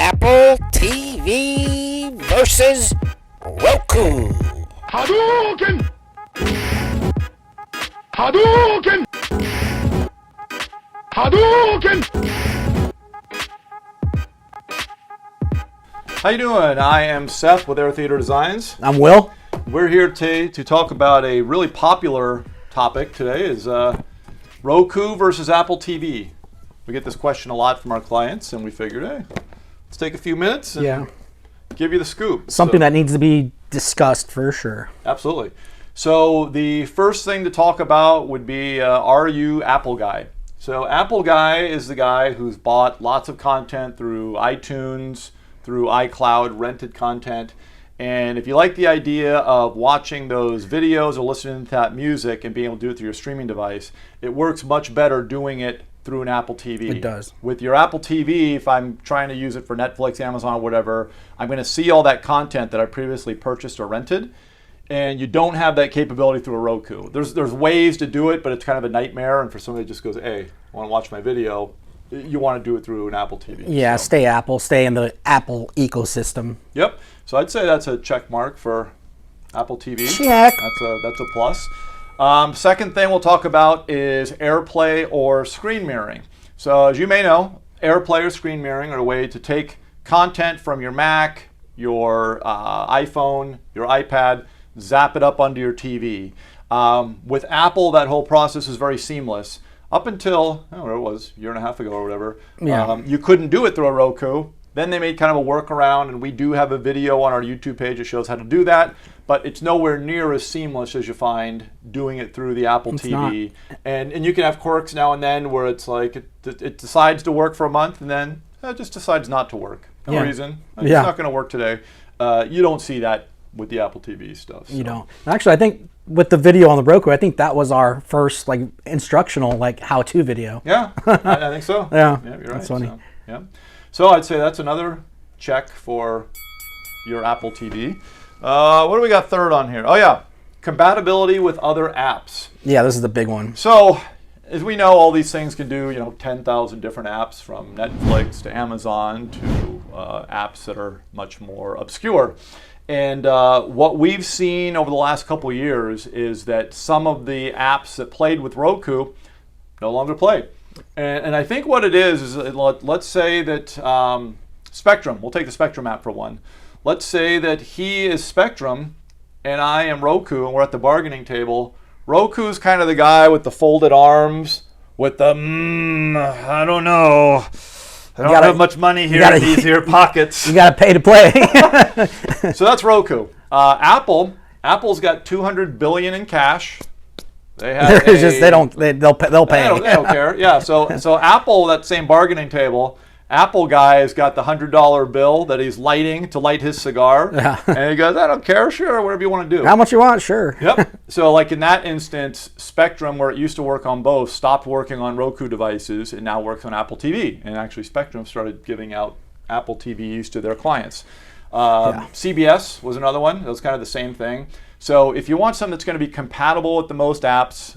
Apple TV versus Roku. Hadouken! Hadouken! Hadouken! How you doing? I am Seth with Air Theater Designs. I'm Will. We're here today to talk about a really popular topic today is Roku versus Apple TV. We get this question a lot from our clients, and we figured, hey, let's take a few minutes and give you the scoop. Something that needs to be discussed for sure. Absolutely. So the first thing to talk about would be, are you Apple guy? So Apple guy is the guy who's bought lots of content through iTunes, through iCloud, rented content. And if you like the idea of watching those videos or listening to that music and being able to do it through your streaming device, it works much better doing it through an Apple TV. It does. With your Apple TV, if I'm trying to use it for Netflix, Amazon, whatever, I'm going to see all that content that I previously purchased or rented. And you don't have that capability through a Roku. There's ways to do it, but it's kind of a nightmare. And for somebody that just goes, hey, I want to watch my video, you want to do it through an Apple TV. Yeah, so. Stay Apple. Stay in the Apple ecosystem. Yep. So I'd say that's a check mark for Apple TV. Check. That's a plus. Second thing we'll talk about is AirPlay or screen mirroring. So as you may know, AirPlay or screen mirroring are a way to take content from your Mac, your iPhone, your iPad, zap it up onto your TV. With Apple, that whole process is very seamless. Up until, whatever it was, a year and a half ago or whatever, you couldn't do it through a Roku. Then they made kind of a workaround, and we do have a video on our YouTube page that shows how to do that, but it's nowhere near as seamless as you find doing it through the Apple TV. And you can have quirks now and then where it's like it decides to work for a month, and then it just decides not to work. No reason. It's not going to work today. You don't see that with the Apple TV stuff. So. You don't. Actually, I think with the video on the Roku, I think that was our first instructional how-to video. Yeah, I think so. Yeah, you're right. That's funny. So, yeah. So I'd say that's another check for your Apple TV. What do we got third on here? Oh yeah, compatibility with other apps. Yeah, this is the big one. So as we know, all these things can do 10,000 different apps, from Netflix to Amazon to apps that are much more obscure. And what we've seen over the last couple of years is that some of the apps that played with Roku no longer play. And I think what it is let's say that Spectrum, we'll take the Spectrum app for one. Let's say that he is Spectrum and I am Roku, and we're at the bargaining table. Roku's kind of the guy with the folded arms, with the, I don't know. I don't have much money here in these here pockets. You got to pay to play. So that's Roku. Apple's got $200 billion in cash. They have they'll pay. They don't care. Yeah. So Apple, that same bargaining table, Apple guy has got the $100 bill that he's lighting to light his cigar, and he goes, I don't care, sure, whatever you want to do. How much you want, sure. Yep. So in that instance, Spectrum, where it used to work on both, stopped working on Roku devices and now works on Apple TV. And actually, Spectrum started giving out Apple TVs to their clients. CBS was another one. That was kind of the same thing. So if you want something that's going to be compatible with the most apps,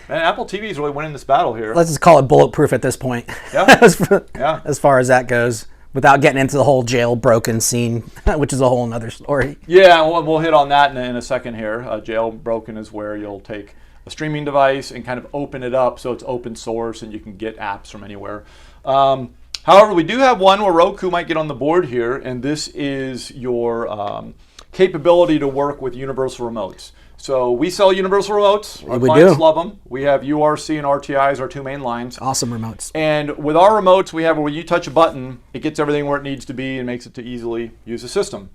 Apple TV is really winning this battle here. Let's just call it bulletproof at this point. Yeah. As far as that goes, without getting into the whole jailbroken scene, which is a whole other story. Yeah, we'll hit on that in a second here. Jailbroken is where you'll take a streaming device and kind of open it up so it's open source and you can get apps from anywhere. However, we do have one where Roku might get on the board here, and this is your capability to work with universal remotes. So we sell universal remotes. Our clients love them. We have URC and RTI as our two main lines. Awesome remotes. And with our remotes, we have where you touch a button, it gets everything where it needs to be and makes it to easily use the system.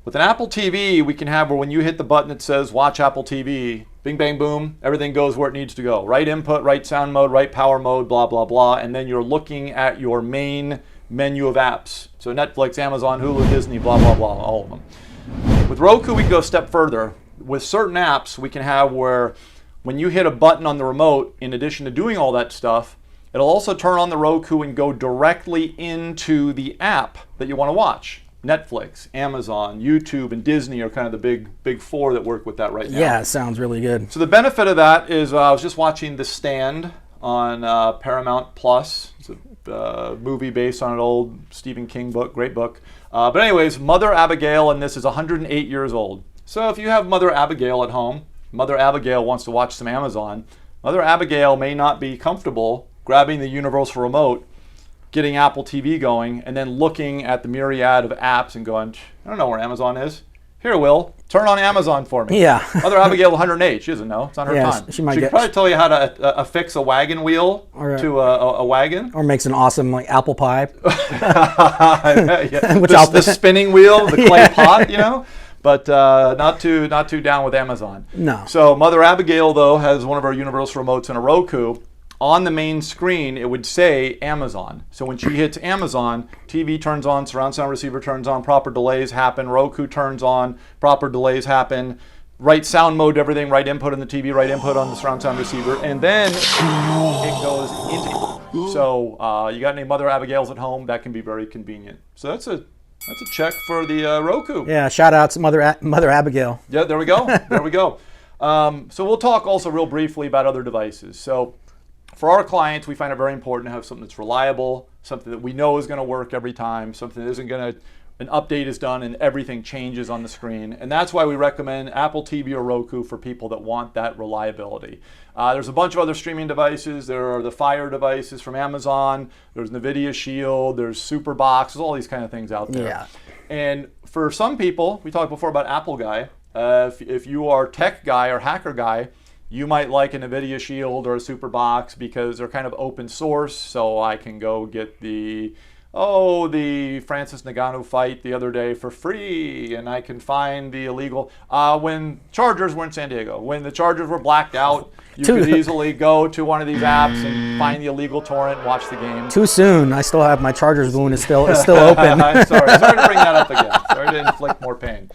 With an Apple TV, we can have where when you hit the button that says watch Apple TV, bing, bang, boom, everything goes where it needs to go. Right input, right sound mode, right power mode, blah, blah, blah. And then you're looking at your main menu of apps. So Netflix, Amazon, Hulu, Disney, blah, blah, blah, all of them. With Roku, we can go a step further. With certain apps, we can have where when you hit a button on the remote, in addition to doing all that stuff, it'll also turn on the Roku and go directly into the app that you want to watch. Netflix, Amazon, YouTube, and Disney are kind of the big four that work with that right now. Yeah, it sounds really good. So the benefit of that is I was just watching The Stand on Paramount Plus. It's a movie based on an old Stephen King book, great book. But anyways, Mother Abigail, and this is 108 years old. So if you have Mother Abigail at home, Mother Abigail wants to watch some Amazon, Mother Abigail may not be comfortable grabbing the universal remote, getting Apple TV going, and then looking at the myriad of apps and going, I don't know where Amazon is. Here, Will, turn on Amazon for me. Yeah. Mother Abigail, 108. She doesn't know. It's on her time. She might could probably tell you how to affix a wagon wheel to a wagon. Or makes an awesome like apple pie. Yeah. The spinning wheel, the clay pot, you know. But not too down with Amazon. No. So Mother Abigail, though, has one of our universal remotes and a Roku. On the main screen, it would say Amazon. So when she hits Amazon, TV turns on, surround sound receiver turns on, proper delays happen, Roku turns on, proper delays happen, right sound mode, everything, right input on the TV, right input on the surround sound receiver, and then it goes into. So you got any Mother Abigails at home? That can be very convenient. So that's a check for the Roku. Yeah, shout out to Mother Abigail. Yeah, there we go. There we go. So we'll talk also real briefly about other devices. So for our clients, we find it very important to have something that's reliable, something that we know is going to work every time, something that isn't going to, an update is done and everything changes on the screen. And that's why we recommend Apple TV or Roku for people that want that reliability. There's a bunch of other streaming devices. There are the Fire devices from Amazon. There's Nvidia Shield. There's Superbox. There's all these kind of things out there. Yeah. And for some people, we talked before about Apple guy. If you are tech guy or hacker guy, you might like an Nvidia Shield or a Superbox because they're kind of open source. So I can go get the Francis Ngannou fight the other day for free, and I can find the illegal. When Chargers were in San Diego, when the Chargers were blacked out, you could easily go to one of these apps and find the illegal torrent and watch the game. Too soon. I still have my Chargers wound is still open. sorry to bring that up again. Sorry to inflict more pain.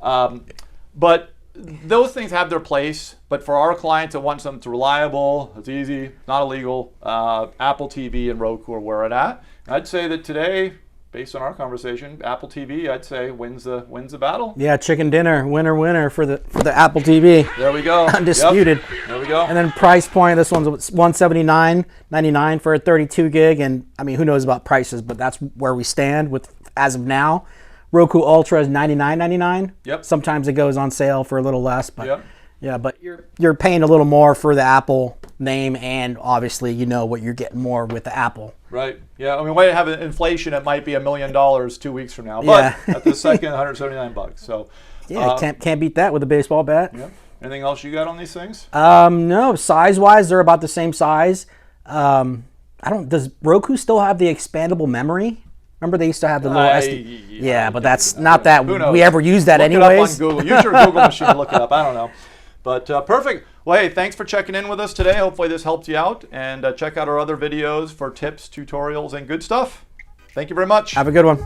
But those things have their place, but for our clients that want something that's reliable, it's easy, not illegal, Apple TV and Roku are where it's at. I'd say that today, based on our conversation, Apple TV, I'd say wins the battle. Yeah, chicken dinner, winner for the Apple TV. There we go. Undisputed. Yep. There we go. And then price point, this one's $179.99 for a 32 gig, and I mean, who knows about prices, but that's where we stand with as of now. Roku Ultra is $99.99. Yep. Sometimes it goes on sale for a little less, but yep. Yeah, but you're paying a little more for the Apple name, and obviously you know what you're getting more with the Apple. Right. Yeah. I mean, way to have inflation, it might be $1 million 2 weeks from now, but at the second, $179. So yeah, can't beat that with a baseball bat. Yeah. Anything else you got on these things? No. Size-wise, they're about the same size. Does Roku still have the expandable memory? Remember they used to have the little SD. Yeah, but that's not that we ever use that anyways. Look it up on Google. Use your Google machine to look it up. I don't know. But perfect. Well, hey, thanks for checking in with us today. Hopefully this helped you out. And check out our other videos for tips, tutorials, and good stuff. Thank you very much. Have a good one.